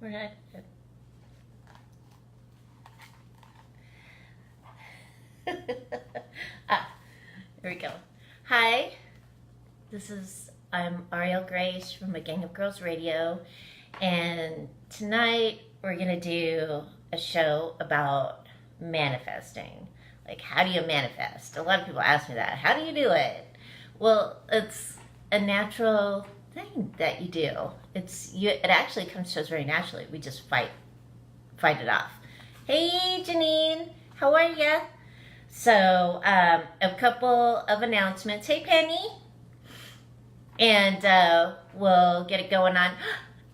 Right. Ah, here we go. Hi, I'm Ariel Grace from A Gang of Girls Radio, and tonight we're gonna do a show about manifesting. Like, how do you manifest? A lot of people ask me that. How do you do it? Well, it's a natural thing that you do. It actually comes to us very naturally. We just fight it off. Hey, Janine, how are ya? So, a couple of announcements. Hey, Penny. And we'll get it going on.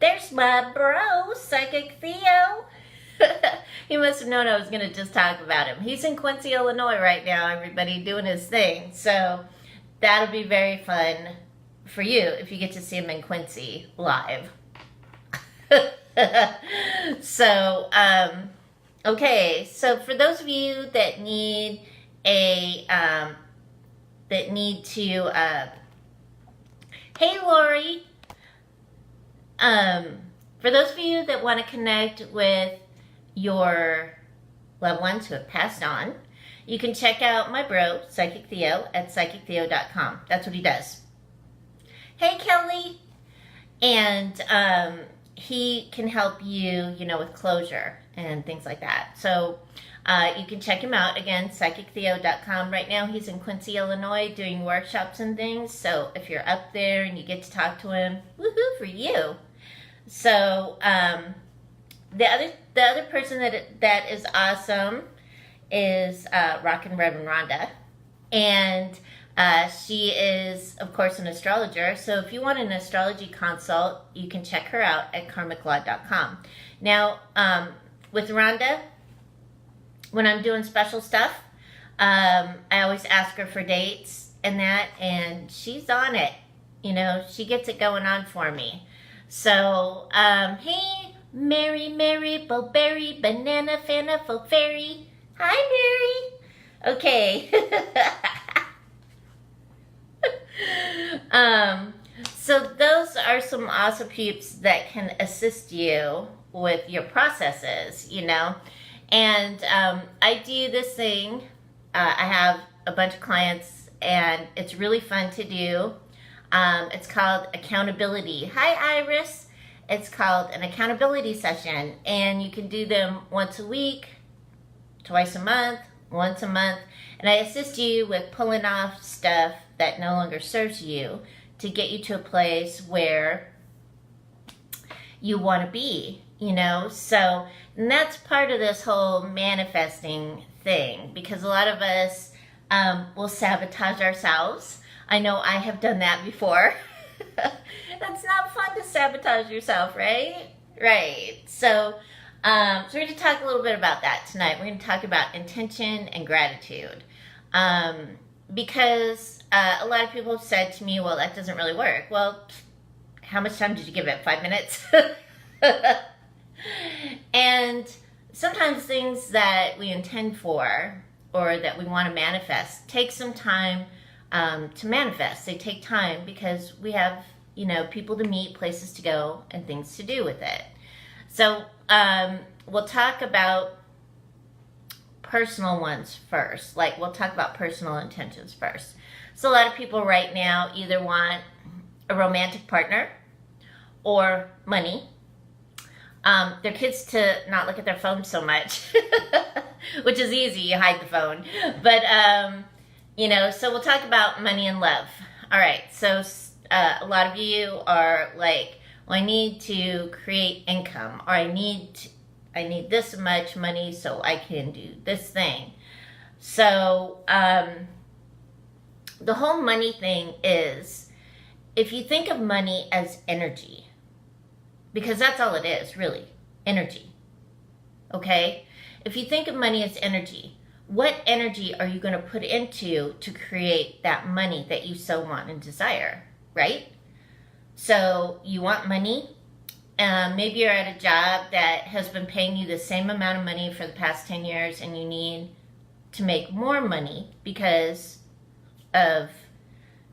There's my bro, Psychic Theo. He must have known I was going to just talk about him. He's in Quincy, Illinois right now, everybody, doing his thing. So, that'll be very fun for you if you get to see him in Quincy live. So, okay. So, for those of you that need hey Lori, for those of you that want to connect with your loved ones who have passed on, you can check out my bro, Psychic Theo, at psychictheo.com. That's what he does. Hey Kelly, and he can help you, with closure and things like that. So you can check him out again, psychictheo.com. Right now he's in Quincy, Illinois doing workshops and things. So if you're up there and you get to talk to him, woohoo for you. So the other person that is awesome is Rockin' Reverend Rhonda. And she is, of course, an astrologer. So if you want an astrology consult, you can check her out at karmiclaw.com. Now, with Rhonda, when I'm doing special stuff, I always ask her for dates and that, and she's on it. She gets it going on for me. So, hey, Mary, Bowberry, Banana, Fana, Folk Fairy. Hi, Mary. Okay. So those are some awesome peeps that can assist you with your processes, And I do this thing. I have a bunch of clients, and it's really fun to do. It's called accountability. Hi, Iris. It's called an accountability session, and you can do them once a week, twice a month, once a month, and I assist you with pulling off stuff that no longer serves you to get you to a place where you want to be, So, and that's part of this whole manifesting thing, because a lot of us will sabotage ourselves. I know I have done that before. That's not fun to sabotage yourself, right? Right. So we're going to talk a little bit about that tonight. We're going to talk about intention and gratitude. Because a lot of people have said to me, well, that doesn't really work. Well, how much time did you give it? 5 minutes? And sometimes things that we intend for or that we want to manifest take some time to manifest. They take time because we have, people to meet, places to go, and things to do with it. So we'll talk about personal ones first. Like, we'll talk about personal intentions first. So a lot of people right now either want a romantic partner or money. Their kids to not look at their phone so much, which is easy. You hide the phone. But, so we'll talk about money and love. All right. So a lot of you are like, well, I need to create income, or I need this much money so I can do this thing. So the whole money thing is, if you think of money as energy, because that's all it is, really, energy. Okay? If you think of money as energy, what energy are you going to put into to create that money that you so want and desire, right? So you want money. Maybe you're at a job that has been paying you the same amount of money for the past 10 years, and you need to make more money because of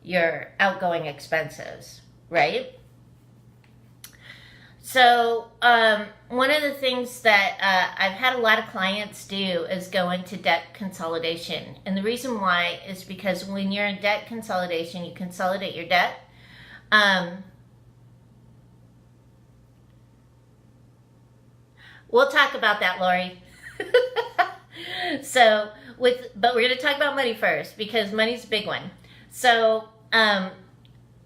your outgoing expenses, right? So, one of the things that I've had a lot of clients do is go into debt consolidation. And the reason why is because when you're in debt consolidation, you consolidate your debt. We'll talk about that, Lori. But we're going to talk about money first because money's a big one. So,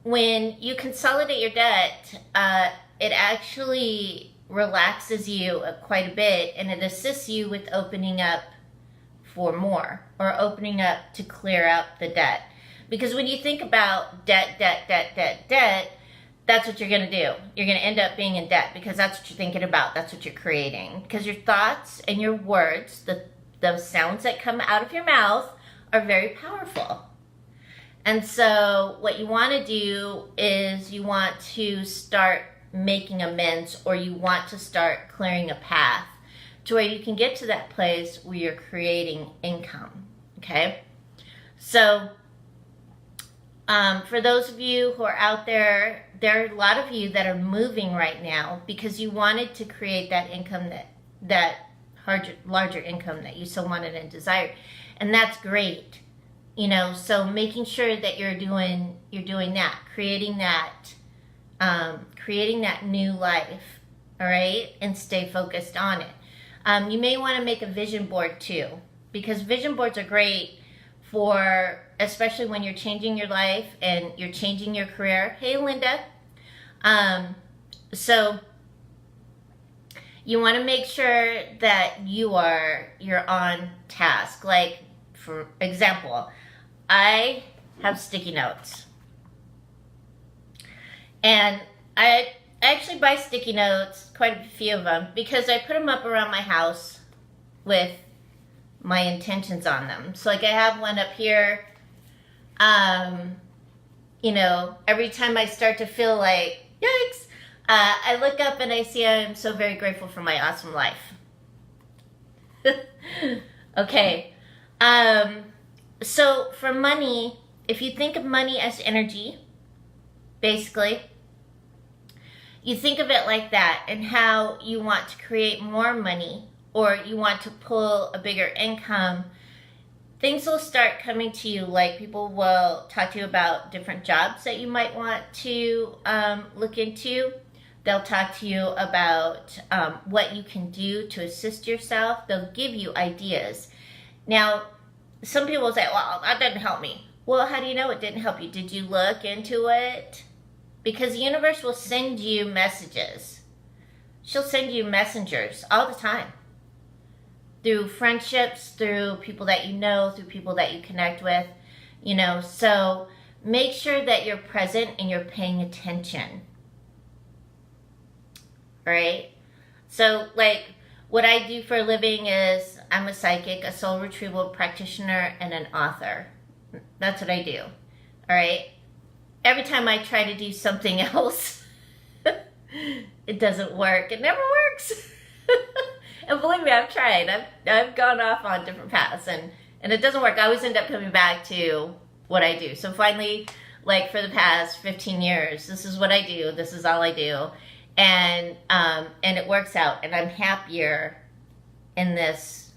when you consolidate your debt, it actually relaxes you quite a bit, and it assists you with opening up for more, or opening up to clear out the debt. Because when you think about debt, that's what you're going to do. You're going to end up being in debt because that's what you're thinking about. That's what you're creating. Because your thoughts and your words, the sounds that come out of your mouth, are very powerful. And so what you want to do is you want to start making amends, or you want to start clearing a path to where you can get to that place where you're creating income. Okay? So for those of you who are out there, there are a lot of you that are moving right now because you wanted to create that income, that larger income that you so wanted and desired. And that's great. You know, so making sure that you're doing that, creating that new life, all right, and stay focused on it. You may want to make a vision board too, because vision boards are great for, especially when you're changing your life and you're changing your career. Hey, Linda. So you want to make sure that you're on task. Like, for example, I have sticky notes, and I actually buy sticky notes, quite a few of them, because I put them up around my house with my intentions on them. So like I have one up here, you know, every time I start to feel like, yikes, I look up and I see I'm so very grateful for my awesome life. Okay. So for money, if you think of money as energy, basically, you think of it like that, and how you want to create more money, or you want to pull a bigger income, things will start coming to you. Like, people will talk to you about different jobs that you might want to look into. They'll talk to you about what you can do to assist yourself. They'll give you ideas. Now, some people will say, well, that didn't help me. Well, how do you know it didn't help you? Did you look into it? Because the universe will send you messages. She'll send you messengers all the time. Through friendships, through people that you know, through people that you connect with, you know. So make sure that you're present and you're paying attention. Right? So, like, what I do for a living is I'm a psychic, a soul retrieval practitioner, and an author. That's what I do. All right? Every time I try to do something else, it doesn't work. It never works. And believe me, I've tried. I've gone off on different paths, and it doesn't work. I always end up coming back to what I do. So finally, like for the past 15 years, this is what I do. This is all I do. And it works out, and I'm happier in this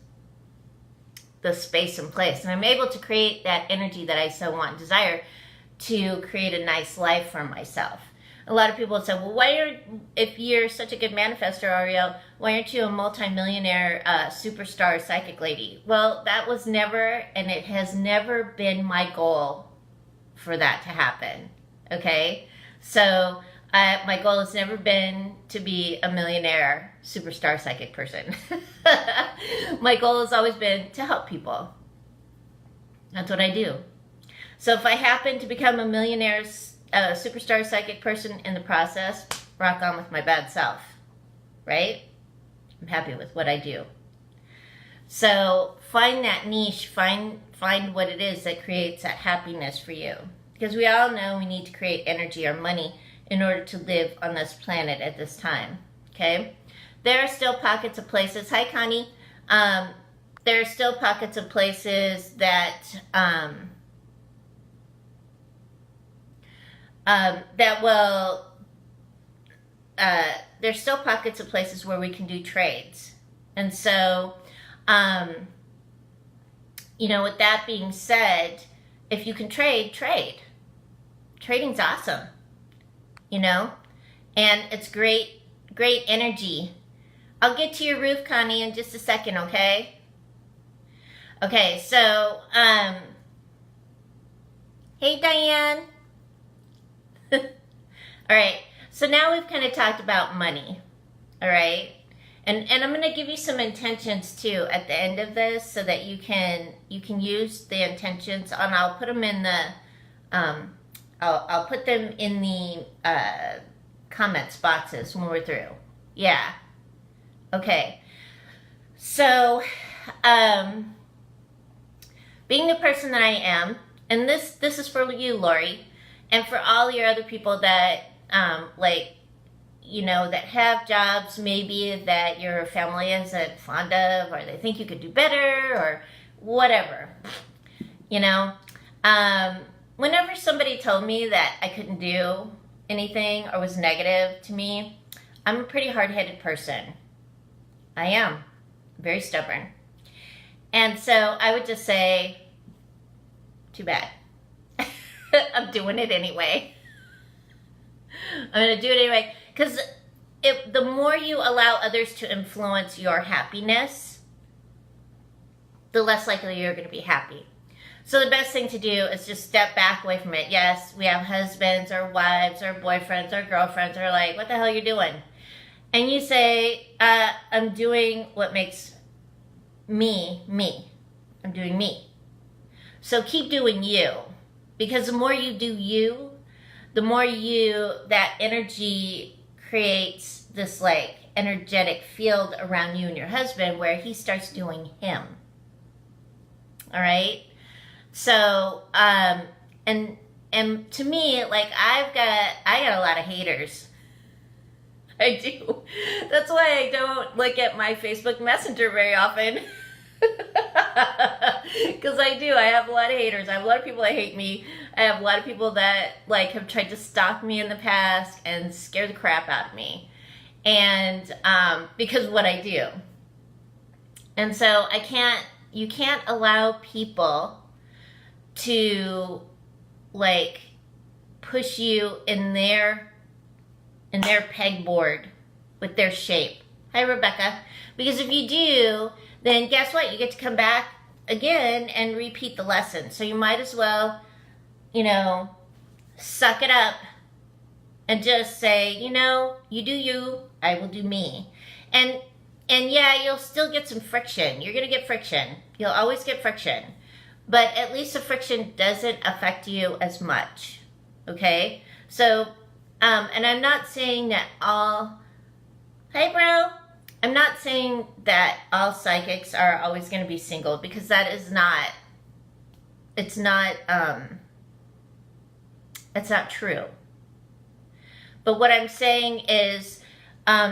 space and place. And I'm able to create that energy that I so want and desire to create a nice life for myself. A lot of people say, well, if you're such a good manifestor, Ariel, why aren't you a multimillionaire superstar psychic lady? Well, that was never, and it has never been my goal for that to happen. Okay? So my goal has never been to be a millionaire superstar psychic person. My goal has always been to help people. That's what I do. So if I happen to become a millionaire superstar psychic person in the process, rock on with my bad self, right? I'm happy with what I do. So find that niche, find what it is that creates that happiness for you. Because we all know we need to create energy or money in order to live on this planet at this time, okay? There are still pockets of places, hi Connie, there are still pockets of places that that will there's still pockets of places where we can do trades. And so, with that being said, if you can trade, trade. Trading's awesome, and it's great energy. I'll get to your roof, Connie, in just a second, okay? Okay, so, hey, Diane. All right, so now we've kind of talked about money, all right? And I'm going to give you some intentions, too, at the end of this so that you can use the intentions, and I'll put them in the, I'll put them in the comments boxes when we're through. Yeah. Okay. So, being the person that I am, and this is for you, Lori, and for all your other people that, that have jobs maybe that your family isn't fond of, or they think you could do better, or whatever. Whenever somebody told me that I couldn't do anything or was negative to me, I'm a pretty hard-headed person. I am. Very stubborn. And so I would just say, too bad. I'm doing it anyway. I'm going to do it anyway. Because the more you allow others to influence your happiness, the less likely you're going to be happy. So the best thing to do is just step back away from it. Yes, we have husbands or wives or boyfriends or girlfriends who are like, what the hell are you doing? And you say, I'm doing what makes me, me. I'm doing me. So keep doing you. Because the more you do you, the more that energy creates this energetic field around you and your husband where he starts doing him. All right? So, and to me, I got a lot of haters. I do. That's why I don't look at my Facebook Messenger very often. Because I do. I have a lot of haters. I have a lot of people that hate me. I have a lot of people that have tried to stalk me in the past and scare the crap out of me. And because of what I do. And so you can't allow people to push you in their pegboard with their shape. Hi, Rebecca. Because if you do, then guess what? You get to come back again and repeat the lesson. So you might as well, suck it up and just say, you do you, I will do me. And yeah, you'll still get some friction. You're going to get friction. You'll always get friction. But at least the friction doesn't affect you as much. Okay? So, and I'm not saying that hey bro, I'm not saying that all psychics are always going to be single, because that is not, it's not true. But what I'm saying is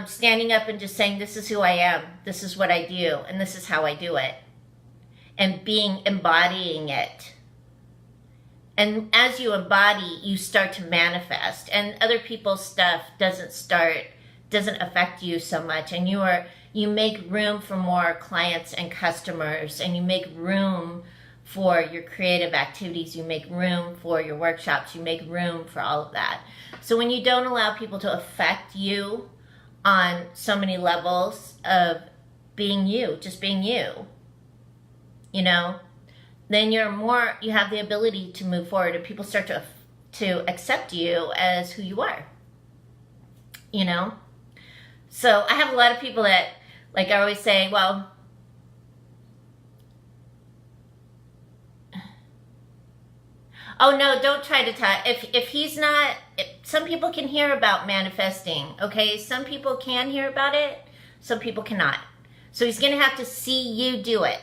standing up and just saying, this is who I am, this is what I do, and this is how I do it. And embodying it. And as you embody, you start to manifest. And other people's stuff doesn't affect you so much. And you make room for more clients and customers. And you make room for your creative activities. You make room for your workshops. You make room for all of that. So when you don't allow people to affect you on so many levels of being you, just being you, then you have the ability to move forward, and people start to accept you as who you are, So I have a lot of people that, I always say, well, oh no, don't try to talk. If he's not, some people can hear about manifesting, okay? Some people can hear about it, some people cannot. So he's going to have to see you do it.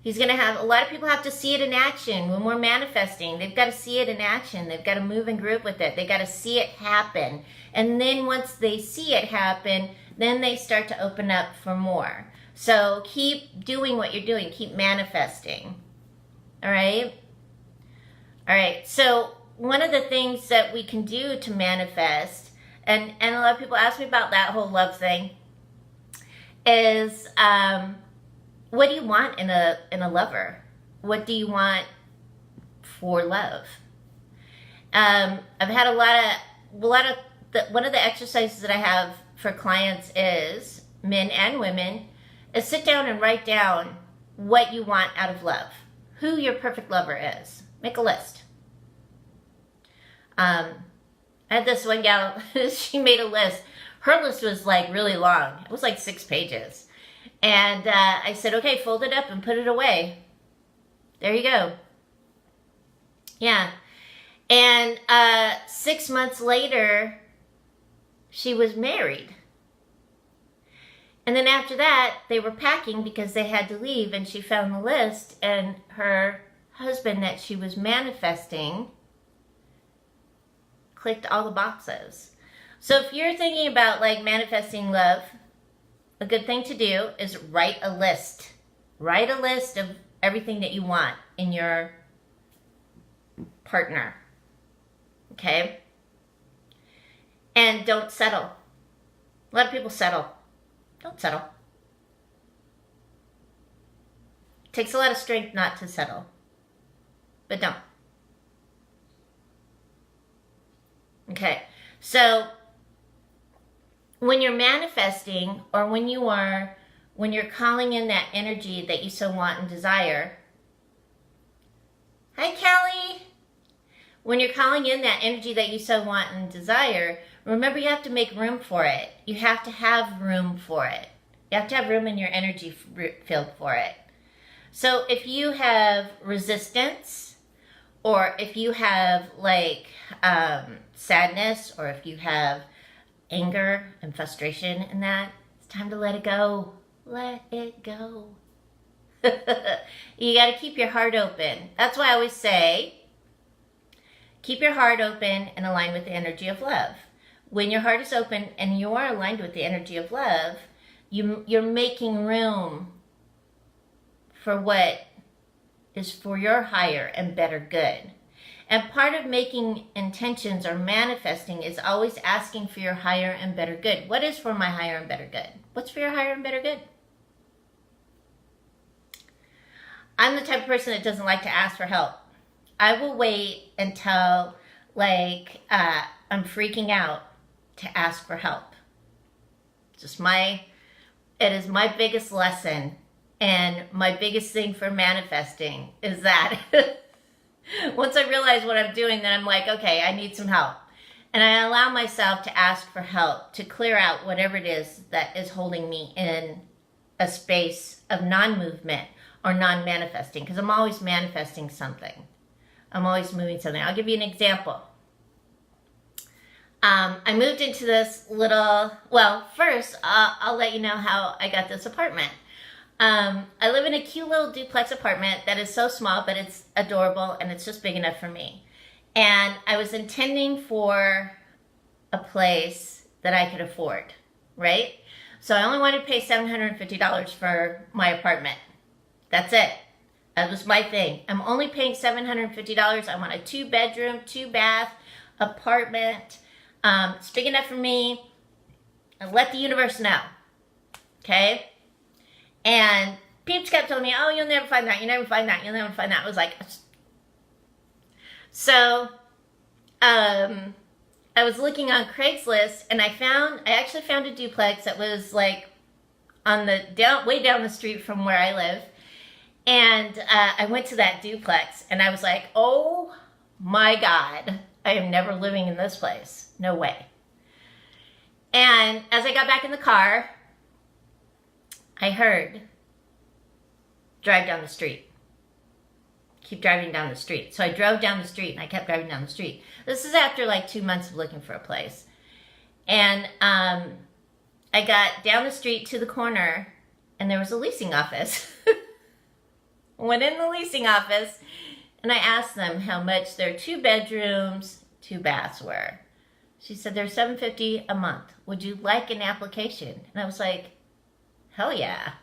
A lot of people have to see it in action when we're manifesting. They've got to see it in action. They've got to move in group with it. They've got to see it happen. And then once they see it happen, then they start to open up for more. So keep doing what you're doing. Keep manifesting. All right? All right. So one of the things that we can do to manifest, and a lot of people ask me about that whole love thing, is what do you want in a lover? What do you want for love? I've had one of the exercises that I have for clients is, men and women, is sit down and write down what you want out of love, who your perfect lover is. Make a list. I had this one gal, she made a list. Her list was like really long. It was like 6 pages. And I said, okay, fold it up and put it away. There you go. Yeah. And 6 months later, she was married. And then after that, they were packing because they had to leave, and she found the list, and her husband that she was manifesting clicked all the boxes. So if you're thinking about like manifesting love, a good thing to do is write a list. Write a list of everything that you want in your partner. Okay? And don't settle. A lot of people settle. Don't settle. It takes a lot of strength not to settle. But don't. Okay, so when you're manifesting, or when you're calling in that energy that you so want and desire. Hi, Kelly. When you're calling in that energy that you so want and desire, remember you have to make room for it. You have to have room for it. You have to have room in your energy field for it. So if you have resistance, or if you have like sadness, or if you have anger and frustration in that, it's time to let it go. Let it go. You got to keep your heart open. That's why I always say, keep your heart open and align with the energy of love. When your heart is open and you are aligned with the energy of love, you're making room for what is for your higher and better good. And part of making intentions or manifesting is always asking for your higher and better good. What is for my higher and better good? What's for your higher and better good? I'm the type of person that doesn't like to ask for help. I will wait until like I'm freaking out to ask for help. It is my biggest lesson, and my biggest thing for manifesting is that once I realize what I'm doing, then I'm like, okay, I need some help. And I allow myself to ask for help to clear out whatever it is that is holding me in a space of non-movement or non-manifesting, because I'm always manifesting something. I'm always moving something. I'll give you an example. I moved into this little, well, first, I'll let you know how I got this apartment. I live in a cute little duplex apartment that is so small, but it's adorable, and it's just big enough for me. And I was intending for a place that I could afford, right? So I only wanted to pay $750 for my apartment. That's it. That was my thing. I'm only paying $750. I want a 2-bedroom, 2-bath apartment. It's big enough for me. And let the universe know. Okay? And peeps kept telling me, oh, you'll never find that. You'll never find that. You'll never find that. I was like, so, I was looking on Craigslist, and I actually found a duplex that was like on the way down the street from where I live. And I went to that duplex, and I was like, oh my God, I am never living in this place. No way. And as I got back in the car, I heard, drive down the street. Keep driving down the street. So I drove down the street, and I kept driving down the street. This is after like 2 months of looking for a place. And I got down the street to the corner, and there was a leasing office. Went in the leasing office, and I asked them how much their 2 bedrooms, 2 baths were. She said, they're $750 a month. Would you like an application? And I was like, hell yeah.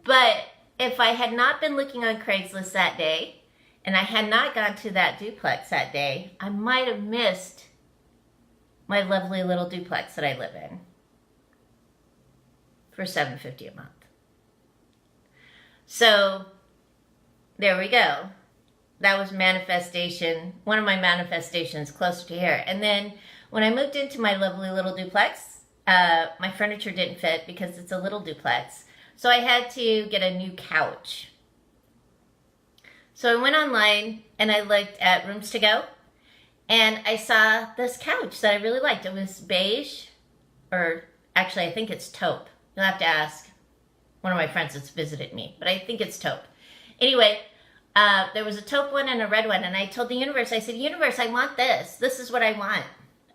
But if I had not been looking on Craigslist that day, and I had not gone to that duplex that day, I might have missed my lovely little duplex that I live in for $750 a month. So there we go. That was manifestation, one of my manifestations closer to here. And then when I moved into my lovely little duplex, my furniture didn't fit because it's a little duplex. So I had to get a new couch. So I went online and I looked at Rooms to Go, and I saw this couch that I really liked. It was beige, or actually I think it's taupe. You'll have to ask one of my friends that's visited me, but I think it's taupe. Anyway, there was a taupe one and a red one, and I told the universe, I said, universe, I want this. This is what I want.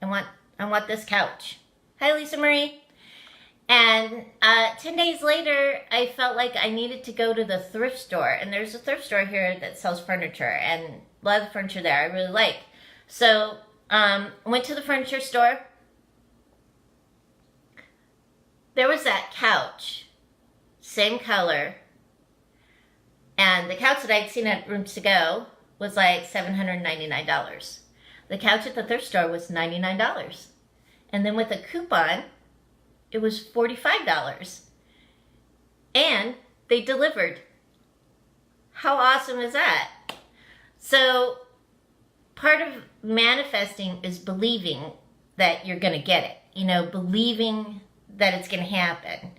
I want this couch. Hi, Lisa Marie. And 10 days later, I felt like I needed to go to the thrift store. And there's a thrift store here that sells furniture. And a lot of the furniture there I really like. So I went to the furniture store. There was that couch. Same color. And the couch that I'd seen at Rooms to Go was like $799. The couch at the thrift store was $99. And then with a coupon, it was $45. And they delivered. How awesome is that? So part of manifesting is believing that you're going to get it. You know, believing that it's going to happen.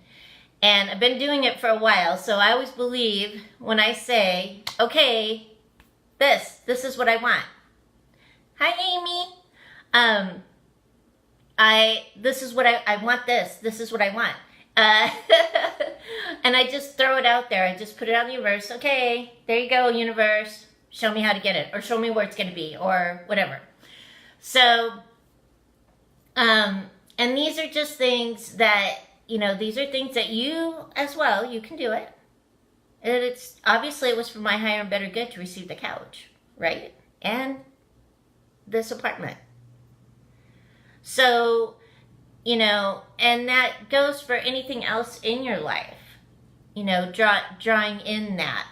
And I've been doing it for a while, so I always believe when I say, okay, this is what I want. Hi, Amy. This is what I want this is what I want. And I just throw it out there. I just put it on the universe. Okay, there you go, universe. Show me how to get it, or show me where it's going to be, or whatever. So, and these are just things that, you know, these are things that you, as well, you can do it. And it's, obviously it was for my higher and better good to receive the couch, right? And this apartment. So, you know, and that goes for anything else in your life. You know, drawing in that.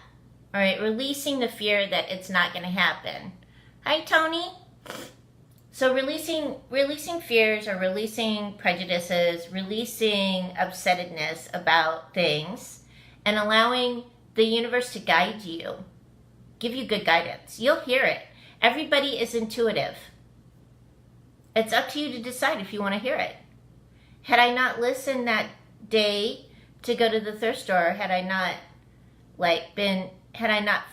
All right, releasing the fear that it's not going to happen. Hi, Tony. So releasing fears, or releasing prejudices, releasing upsettedness about things, and allowing the universe to guide you, give you good guidance. You'll hear it. Everybody is intuitive. It's up to you to decide if you want to hear it. Had I not listened that day to go to the thrift store, had I not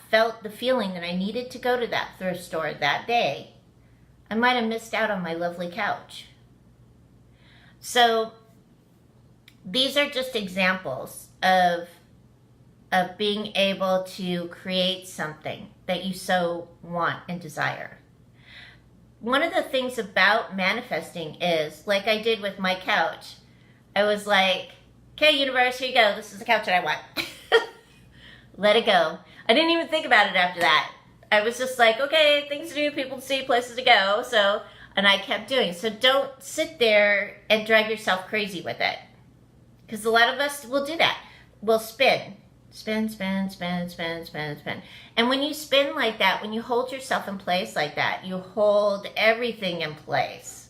felt the feeling that I needed to go to that thrift store that day, I might have missed out on my lovely couch. So these are just examples of being able to create something that you so want and desire. One of the things about manifesting is, like I did with my couch, I was like, okay, universe, here you go. This is the couch that I want. Let it go. I didn't even think about it after that. I was just like, okay, things to do, people to see, places to go. So, and I kept doing. So don't sit there and drive yourself crazy with it. Because a lot of us will do that. We'll spin. Spin, spin, spin, spin, spin, spin. And when you spin like that, when you hold yourself in place like that, you hold everything in place.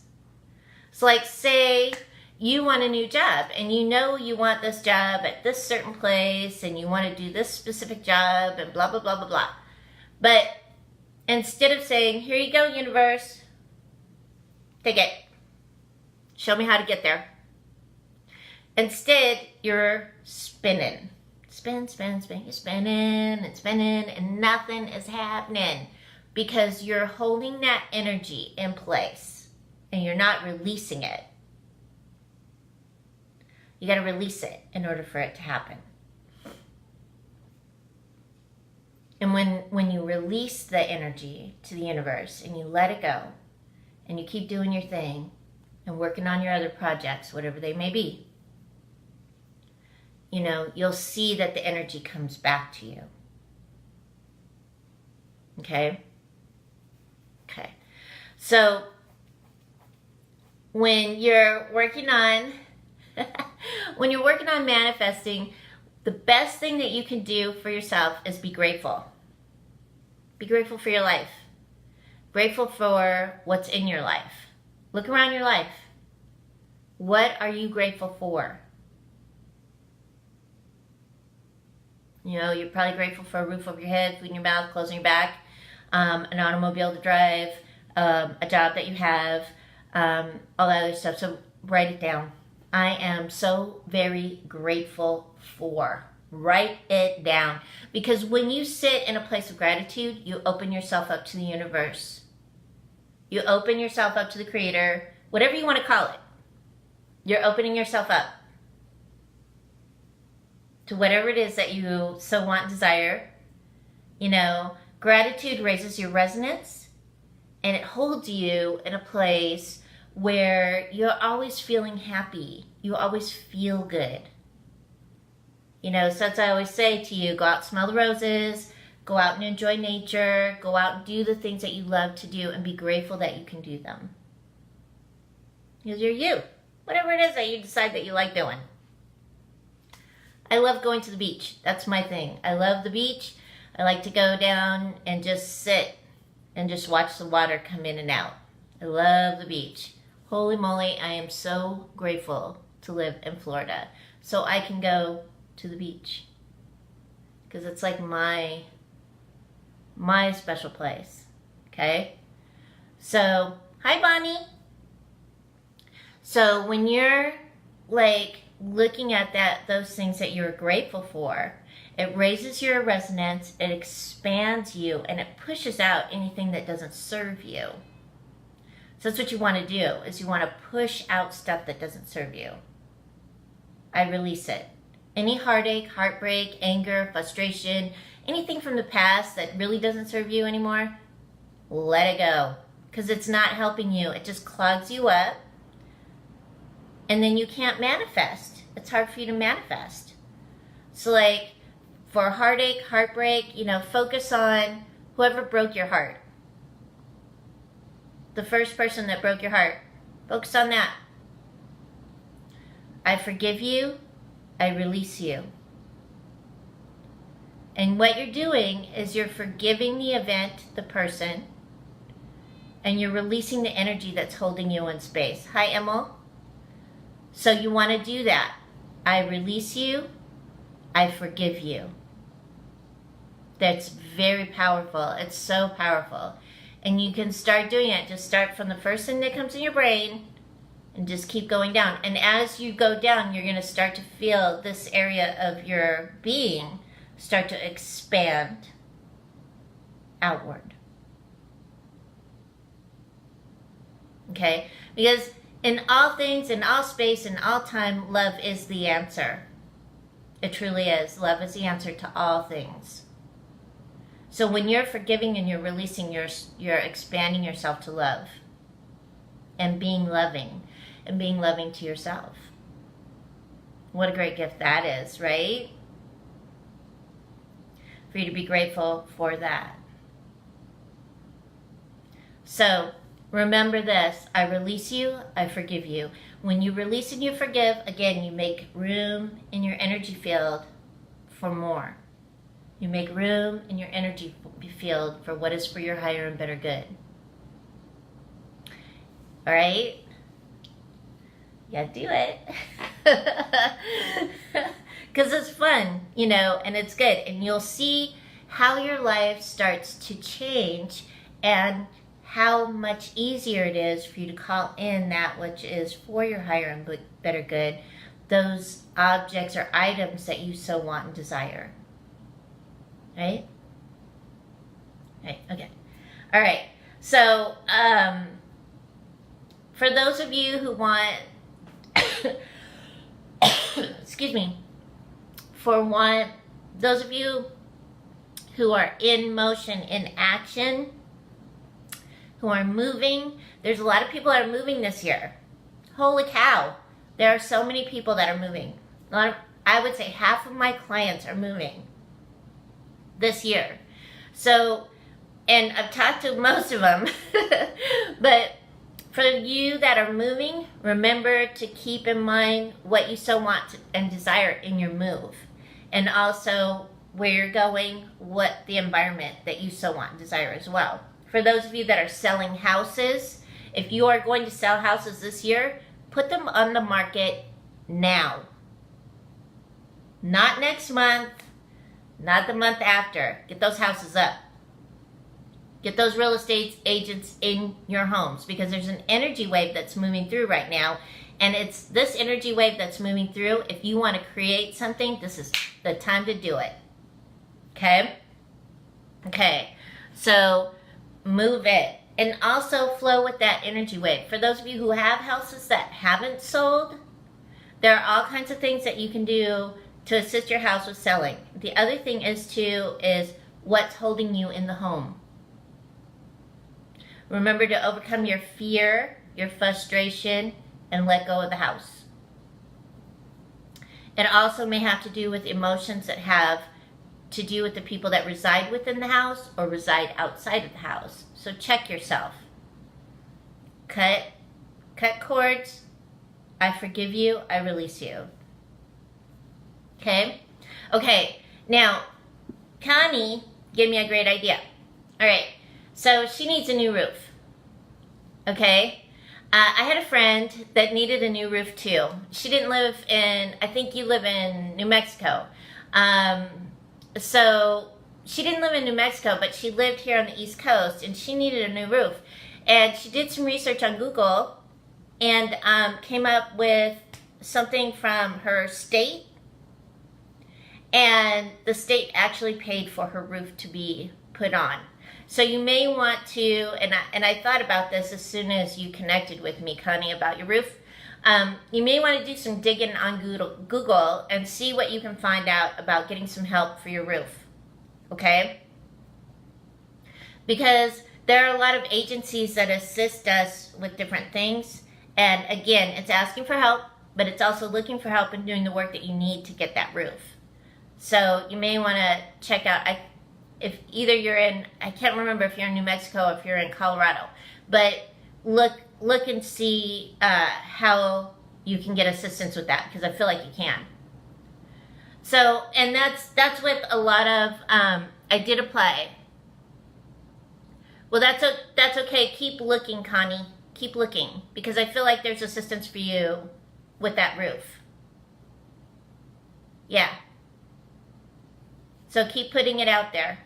So like, say you want a new job, and you know you want this job at this certain place, and you want to do this specific job, and blah, blah, blah, blah, blah. But instead of saying, here you go, universe, take it. Show me how to get there. Instead, you're spinning. Spin, spin, spin. You're spinning and spinning, and nothing is happening because you're holding that energy in place and you're not releasing it. You got to release it in order for it to happen. And when you release the energy to the universe and you let it go and you keep doing your thing and working on your other projects, whatever they may be, you know, you'll see that the energy comes back to you. Okay? Okay. So, when you're working on manifesting, the best thing that you can do for yourself is be grateful. Be grateful for your life. Grateful for what's in your life. Look around your life. What are you grateful for? You know, you're probably grateful for a roof over your head, food in your mouth, clothes on your back, an automobile to drive, a job that you have, all that other stuff. So write it down. I am so very grateful for. Write it down. Because when you sit in a place of gratitude, you open yourself up to the universe. You open yourself up to the Creator, whatever you want to call it. You're opening yourself up to whatever it is that you so want and desire. You know, gratitude raises your resonance, and it holds you in a place where you're always feeling happy. You always feel good. You know, so as I always say to you, go out and smell the roses, go out and enjoy nature, go out and do the things that you love to do, and be grateful that you can do them. Because you're you. Whatever it is that you decide that you like doing. I love going to the beach. That's my thing. I love the beach. I like to go down and just sit and just watch the water come in and out. I love the beach. Holy moly, I am so grateful to live in Florida. So I can go to the beach. Because it's like my special place. Okay? So, hi Bonnie. So when you're like looking at those things that you're grateful for, it raises your resonance, it expands you, and it pushes out anything that doesn't serve you. So that's what you want to do, is you want to push out stuff that doesn't serve you. I release it. Any heartache, heartbreak, anger, frustration, anything from the past that really doesn't serve you anymore, let it go. Because it's not helping you. It just clogs you up. And then you can't manifest. It's hard for you to manifest. So like, for heartache, heartbreak, you know, focus on whoever broke your heart. The first person that broke your heart. Focus on that. I forgive you. I release you. And what you're doing is you're forgiving the event, the person, and you're releasing the energy that's holding you in space. Hi, Emil. So you want to do that. I release you. I forgive you. That's very powerful. It's so powerful. And you can start doing it. Just start from the first thing that comes in your brain and just keep going down. And as you go down, you're going to start to feel this area of your being start to expand outward. Okay? Because in all things, in all space, in all time, love is the answer. It truly is. Love is the answer to all things. So when you're forgiving and you're releasing, you're expanding yourself to love. And being loving. And being loving to yourself. What a great gift that is, right? For you to be grateful for that. So, remember this, I release you, I forgive you. When you release and you forgive, again, you make room in your energy field for more. You make room in your energy field for what is for your higher and better good. All right? Yeah, do it. Because it's fun, you know, and it's good. And you'll see how your life starts to change and how much easier it is for you to call in that which is for your higher and better good, those objects or items that you so want and desire. Right? Right, okay. All right, so for those of you who want, excuse me, those of you who are in motion, in action, who are moving. There's a lot of people that are moving this year. Holy cow. There are so many people that are moving. I would say half of my clients are moving this year. So, and I've talked to most of them, but for you that are moving, remember to keep in mind what you so want and desire in your move. And also where you're going, what the environment that you so want and desire as well. For those of you that are selling houses, if you are going to sell houses this year, put them on the market now. Not next month, not the month after. Get those houses up. Get those real estate agents in your homes, because there's an energy wave that's moving through right now. And it's this energy wave that's moving through. If you want to create something, this is the time to do it. Okay? Okay. So move it. And also flow with that energy wave. For those of you who have houses that haven't sold, there are all kinds of things that you can do to assist your house with selling. The other thing is what's holding you in the home. Remember to overcome your fear, your frustration, and let go of the house. It also may have to do with emotions that have to do with the people that reside within the house or reside outside of the house. So check yourself. Cut cords. I forgive you. I release you. Okay? Okay. Now, Connie gave me a great idea. All right. So she needs a new roof. Okay? I had a friend that needed a new roof too. She didn't live in, I think you live in New Mexico. So she didn't live in New Mexico, but she lived here on the East Coast, and she needed a new roof. And she did some research on Google and came up with something from her state. And the state actually paid for her roof to be put on. So you may want to, and I thought about this as soon as you connected with me, Connie, about your roof. You may want to do some digging on Google and see what you can find out about getting some help for your roof. Okay? Because there are a lot of agencies that assist us with different things. And again, it's asking for help, but it's also looking for help and doing the work that you need to get that roof. So you may want to check out, if either you're in, I can't remember if you're in New Mexico or if you're in Colorado, but look and see how you can get assistance with that, because I feel like you can. So, and that's with a lot of, I did apply. Well, that's okay. Keep looking, Connie. Keep looking, because I feel like there's assistance for you with that roof. Yeah. So keep putting it out there.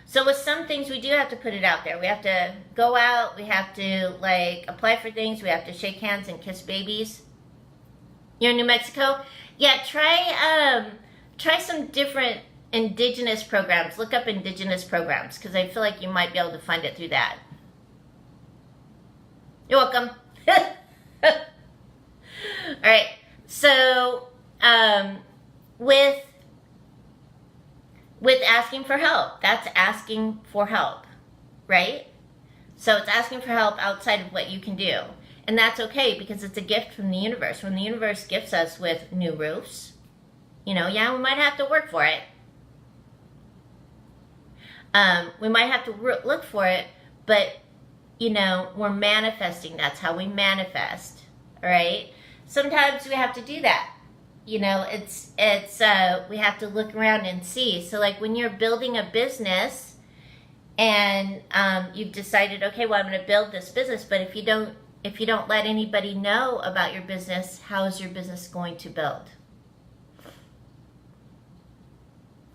So with some things, we do have to put it out there. We have to go out. We have to, like, apply for things. We have to shake hands and kiss babies. You're in New Mexico? Yeah, try some different indigenous programs. Look up indigenous programs, because I feel like you might be able to find it through that. You're welcome. All right. So, with asking for help, that's asking for help, right? So it's asking for help outside of what you can do. And that's okay, because it's a gift from the universe. When the universe gifts us with new roofs, yeah, we might have to work for it. We might have to look for it, but, we're manifesting. That's how we manifest, all right? Sometimes we have to do that. We have to look around and see. So like when you're building a business and you've decided, okay, well, I'm going to build this business, but if you don't let anybody know about your business, how is your business going to build?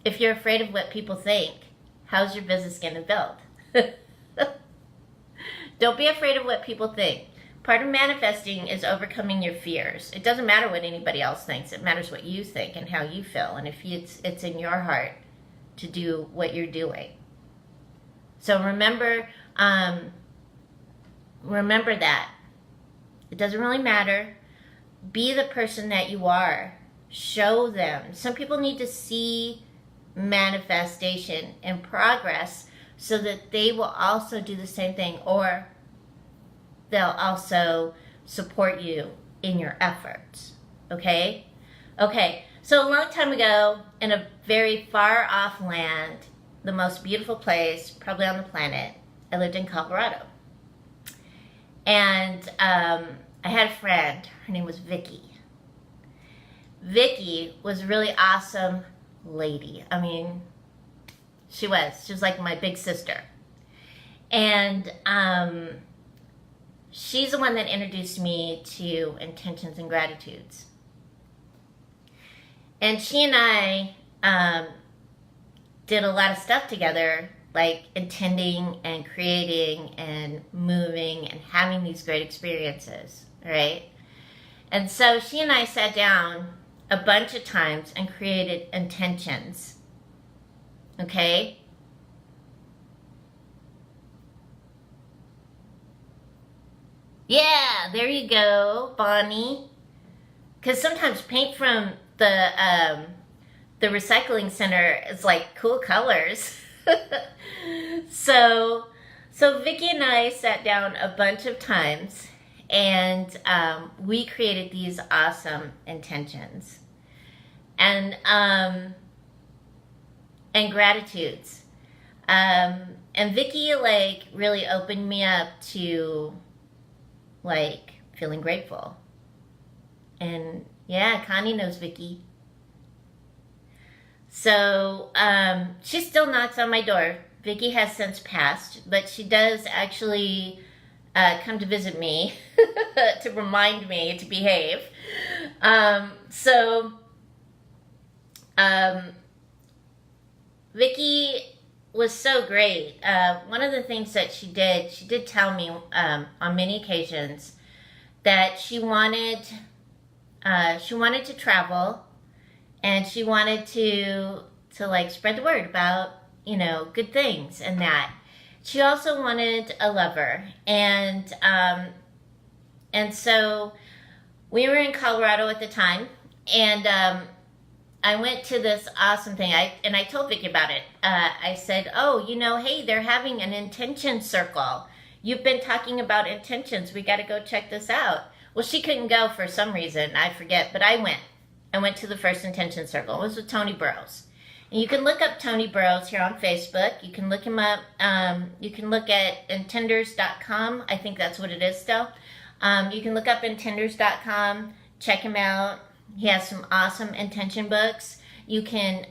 If you're afraid of what people think, how's your business going to build? Don't be afraid of what people think. Part of manifesting is overcoming your fears. It doesn't matter what anybody else thinks. It matters what you think and how you feel, and if it's in your heart to do what you're doing. So remember that. It doesn't really matter. Be the person that you are. Show them. Some people need to see manifestation and progress so that they will also do the same thing, or they'll also support you in your efforts. Okay? Okay. So a long time ago, in a very far off land, the most beautiful place probably on the planet, I lived in Colorado. And I had a friend. Her name was Vicky. Vicky was a really awesome lady. I mean, she was like my big sister. And she's the one that introduced me to intentions and gratitudes. And she and I did a lot of stuff together, like intending and creating and moving and having these great experiences, right? And so she and I sat down a bunch of times and created intentions, okay? Yeah, there you go, Bonnie. Because sometimes paint from the recycling center is like cool colors. so Vicky and I sat down a bunch of times, and we created these awesome intentions and gratitudes. And Vicky like really opened me up to like feeling grateful. And yeah, Connie knows Vicky. So she still knocks on my door. Vicky has since passed, but she does actually come to visit me to remind me to behave. Vicky was so great. One of the things that she did tell me on many occasions that she wanted to travel, and she wanted to like spread the word about, you know, good things and that. She also wanted a lover, and so we were in Colorado at the time, and I went to this awesome thing. I told Vicky about it. I said, oh, you know, hey, they're having an intention circle. You've been talking about intentions. We got to go check this out. Well, she couldn't go for some reason. I forget, but I went. I went to the first intention circle. It was with Tony Burrows. And you can look up Tony Burrows here on Facebook. You can look him up. You can look at intenders.com. I think that's what it is still. You can look up intenders.com. Check him out. He has some awesome intention books. You can,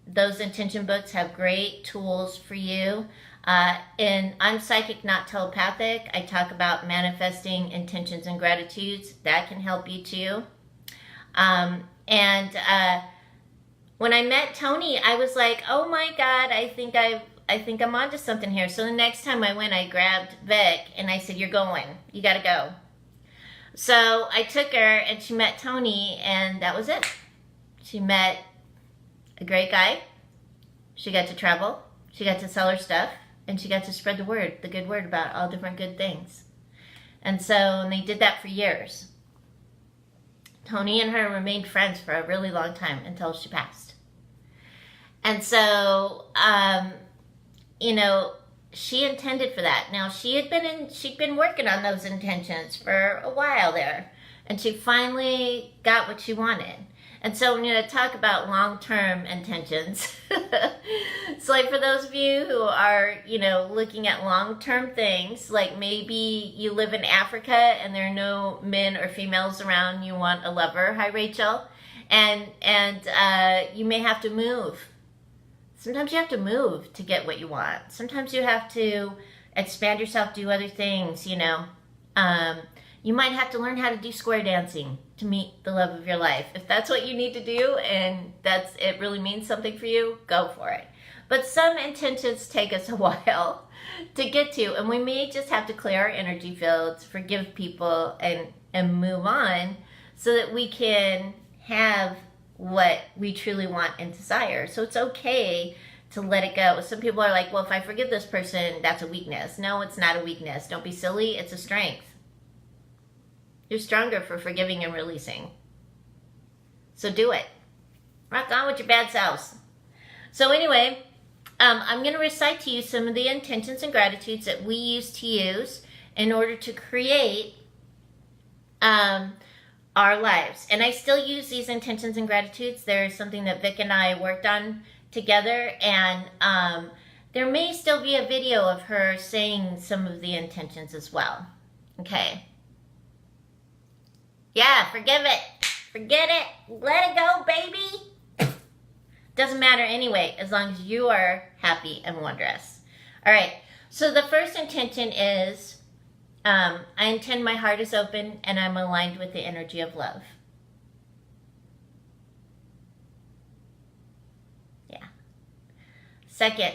those intention books have great tools for you. And I'm psychic, not telepathic. I talk about manifesting intentions and gratitudes. That can help you too. When I met Tony, I was like, oh my God, I think I'm onto something here. So the next time I went, I grabbed Vic and I said, you're going. You got to go. So I took her, and she met Tony, and that was it. She met a great guy. She got to travel. She got to sell her stuff, and she got to spread the word, the good word about all different good things. And they did that for years. Tony and her remained friends for a really long time until she passed. And so, you know, she intended for that. Now, she'd been working on those intentions for a while there, and she finally got what she wanted. And so I'm going to talk about long-term intentions. So like for those of you who are, you know, looking at long-term things, like maybe you live in Africa and there are no men or females around, you want a lover. Hi, Rachel. And you may have to move. Sometimes you have to move to get what you want. Sometimes you have to expand yourself, do other things, you know. You might have to learn how to do square dancing to meet the love of your life. If that's what you need to do and it really means something for you, go for it. But some intentions take us a while to get to, and we may just have to clear our energy fields, forgive people, and move on so that we can have what we truly want and desire. So it's okay to let it go. Some people are like, well, if I forgive this person, that's a weakness. No, it's not a weakness. Don't be silly. It's a strength. You're stronger for forgiving and releasing. So do it. Rock on with your bad selves. So anyway, I'm going to recite to you some of the intentions and gratitudes that we used to use in order to create our lives. And I still use these intentions and gratitudes. There's something that Vic and I worked on together, and there may still be a video of her saying some of the intentions as well. Okay. Yeah, forgive it. Forget it. Let it go, baby. Doesn't matter anyway, as long as you are happy and wondrous. All right. So the first intention is I intend my heart is open and I'm aligned with the energy of love. Yeah. Second,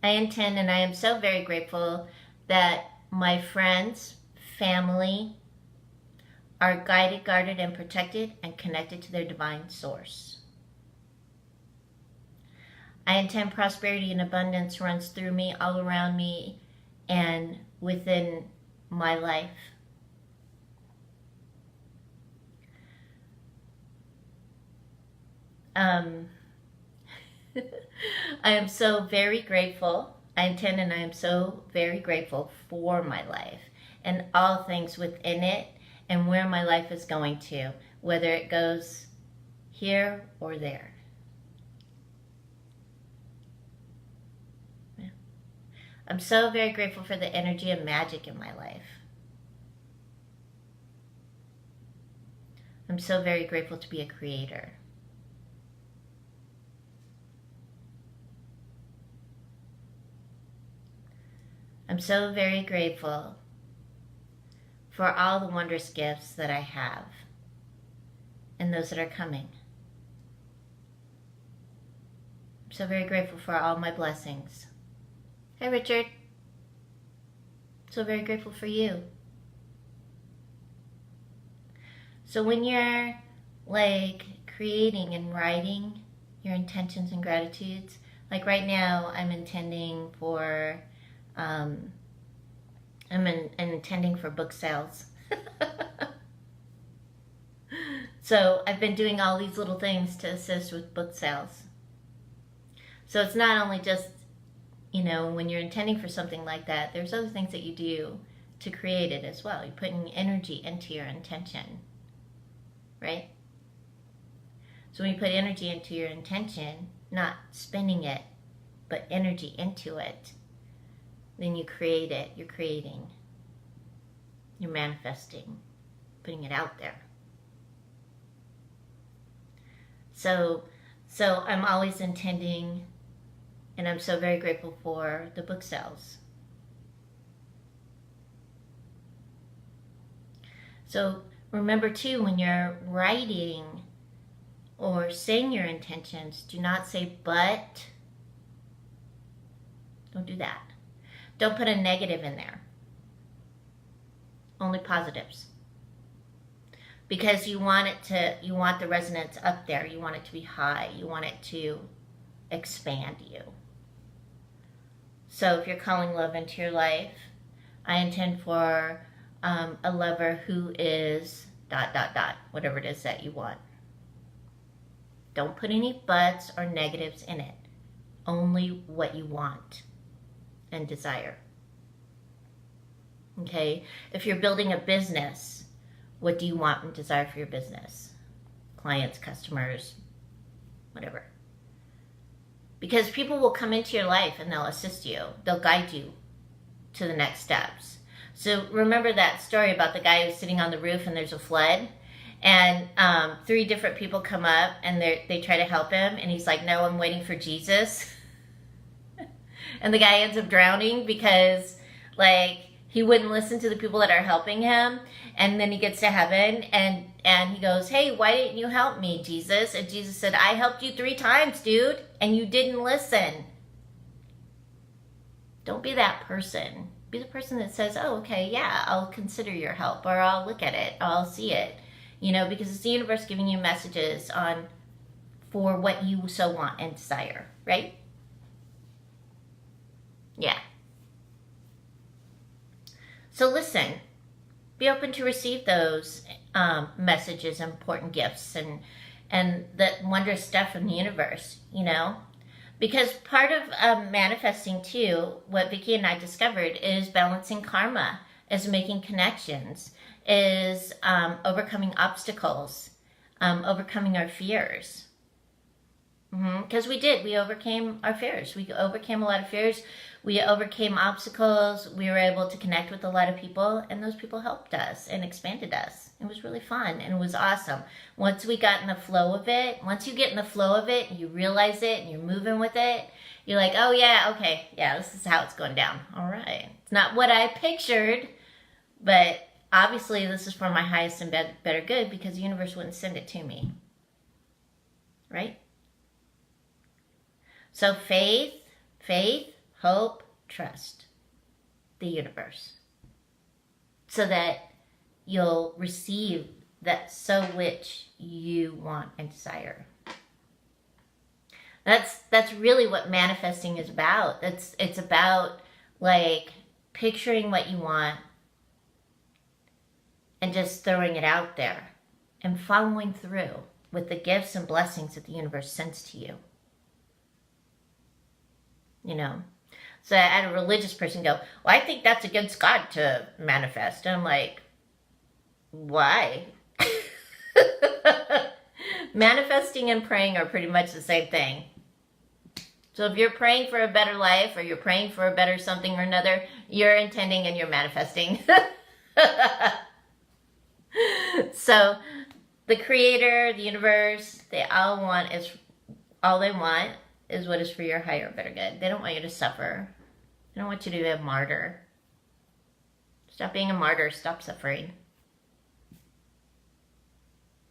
I intend and I am so very grateful that my friends, family are guided, guarded, and protected and connected to their divine source. I intend prosperity and abundance runs through me, all around me, and within my life. I am so very grateful. I intend and I am so very grateful for my life and all things within it and where my life is going to, whether it goes here or there. Yeah. I'm so very grateful for the energy of magic in my life. I'm so very grateful to be a creator. I'm so very grateful for all the wondrous gifts that I have and those that are coming. I'm so very grateful for all my blessings. Hey, Richard. So very grateful for you. So when you're like creating and writing your intentions and gratitudes, like right now I'm intending for intending for book sales. So I've been doing all these little things to assist with book sales. So it's not only just, when you're intending for something like that, there's other things that you do to create it as well. You're putting energy into your intention, right? So when you put energy into your intention, not spinning it, but energy into it, then you create it. You're creating. You're manifesting, putting it out there. So I'm always intending, and I'm so very grateful for the book sales. So remember too, when you're writing or saying your intentions, do not say but. Don't do that. Don't put a negative in there. Only positives. Because you want the resonance up there. You want it to be high. You want it to expand you. So if you're calling love into your life, I intend for a lover who is ... whatever it is that you want. Don't put any buts or negatives in it. Only what you want and desire. Okay? If you're building a business, what do you want and desire for your business? Clients, customers, whatever. Because people will come into your life and they'll assist you. They'll guide you to the next steps. So remember that story about the guy who's sitting on the roof and there's a flood? And 3 different people come up and they try to help him. And he's like, no, I'm waiting for Jesus. And the guy ends up drowning because, he wouldn't listen to the people that are helping him. And then he gets to heaven and he goes, hey, why didn't you help me, Jesus? And Jesus said, I helped you 3 times, dude, and you didn't listen. Don't be that person. Be the person that says, oh, okay, yeah, I'll consider your help, or I'll look at it, or I'll see it. Because it's the universe giving you messages for what you so want and desire, right? Yeah. So listen, be open to receive those messages, important gifts, and the wondrous stuff from the universe, Because part of manifesting too, what Vicki and I discovered, is balancing karma, is making connections, is overcoming obstacles, overcoming our fears. Because we overcame our fears. We overcame a lot of fears We overcame obstacles. We were able to connect with a lot of people, and those people helped us and expanded us. It was really fun and it was awesome. Once we got in the flow of it, once you get in the flow of it, you realize it and you're moving with it, you're like, oh yeah, okay, yeah, this is how it's going down. All right. It's not what I pictured, but obviously this is for my highest and better good, because the universe wouldn't send it to me. Right? So faith, hope, trust the universe, so that you'll receive that so which you want and desire. That's really what manifesting is about. It's about like picturing what you want and just throwing it out there and following through with the gifts and blessings that the universe sends to you. You know? So I had a religious person go, well, I think that's against God to manifest. And I'm like, why? Manifesting and praying are pretty much the same thing. So if you're praying for a better life, or you're praying for a better something or another, you're intending and you're manifesting. So the creator, the universe, all they want is what is for your higher and better good. They don't want you to suffer. They don't want you to be a martyr. Stop being a martyr. Stop suffering.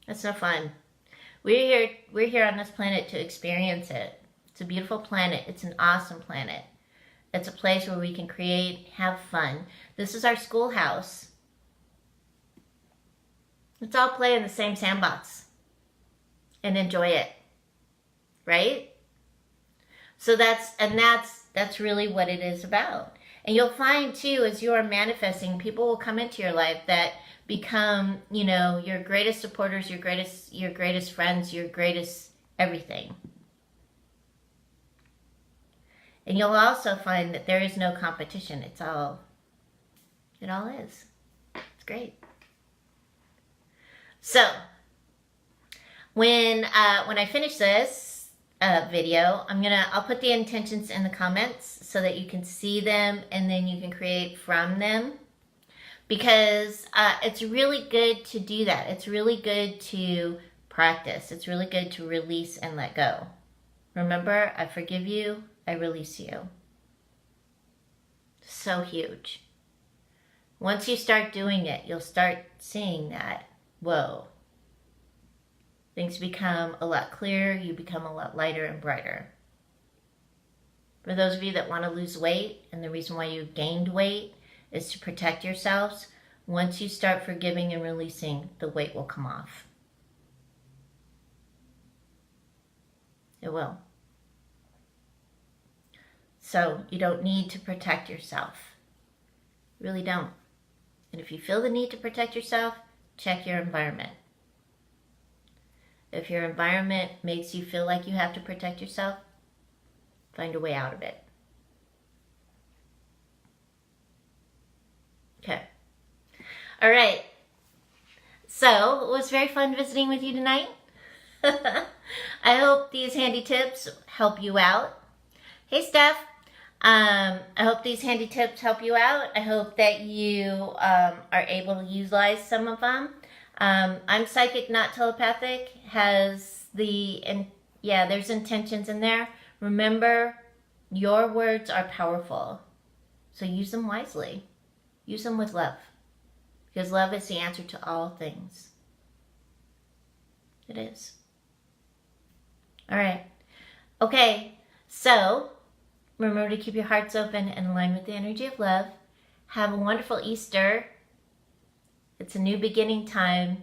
That's no fun. We're here on this planet to experience it. It's a beautiful planet. It's an awesome planet. It's a place where we can create, have fun. This is our schoolhouse. Let's all play in the same sandbox and enjoy it. Right? So that's really what it is about. And you'll find too, as you are manifesting, people will come into your life that become, your greatest supporters, your greatest friends, your greatest everything. And you'll also find that there is no competition. It all is. It's great. So, when I finish this video, I'll put the intentions in the comments so that you can see them and then you can create from them. Because it's really good to do that. It's really good to practice. It's really good to release and let go. Remember, I forgive you, I release you. So huge. Once you start doing it, you'll start seeing that, whoa. Things become a lot clearer, you become a lot lighter and brighter. For those of you that want to lose weight, and the reason why you gained weight is to protect yourselves, once you start forgiving and releasing, the weight will come off. It will. So you don't need to protect yourself. You really don't. And if you feel the need to protect yourself, check your environment. If your environment makes you feel like you have to protect yourself, find a way out of it. Okay. All right. So it was very fun visiting with you tonight. I hope these handy tips help you out. Hey, Steph. I hope these handy tips help you out. I hope that you are able to utilize some of them. I'm psychic, not telepathic. There's intentions in there. Remember, your words are powerful. So use them wisely. Use them with love. Because love is the answer to all things. It is. All right. Okay. So, remember to keep your hearts open and align with the energy of love. Have a wonderful Easter. It's a new beginning time.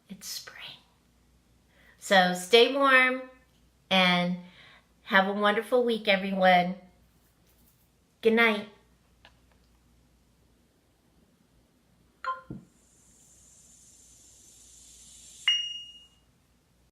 It's spring. So, stay warm and have a wonderful week, everyone. Good night.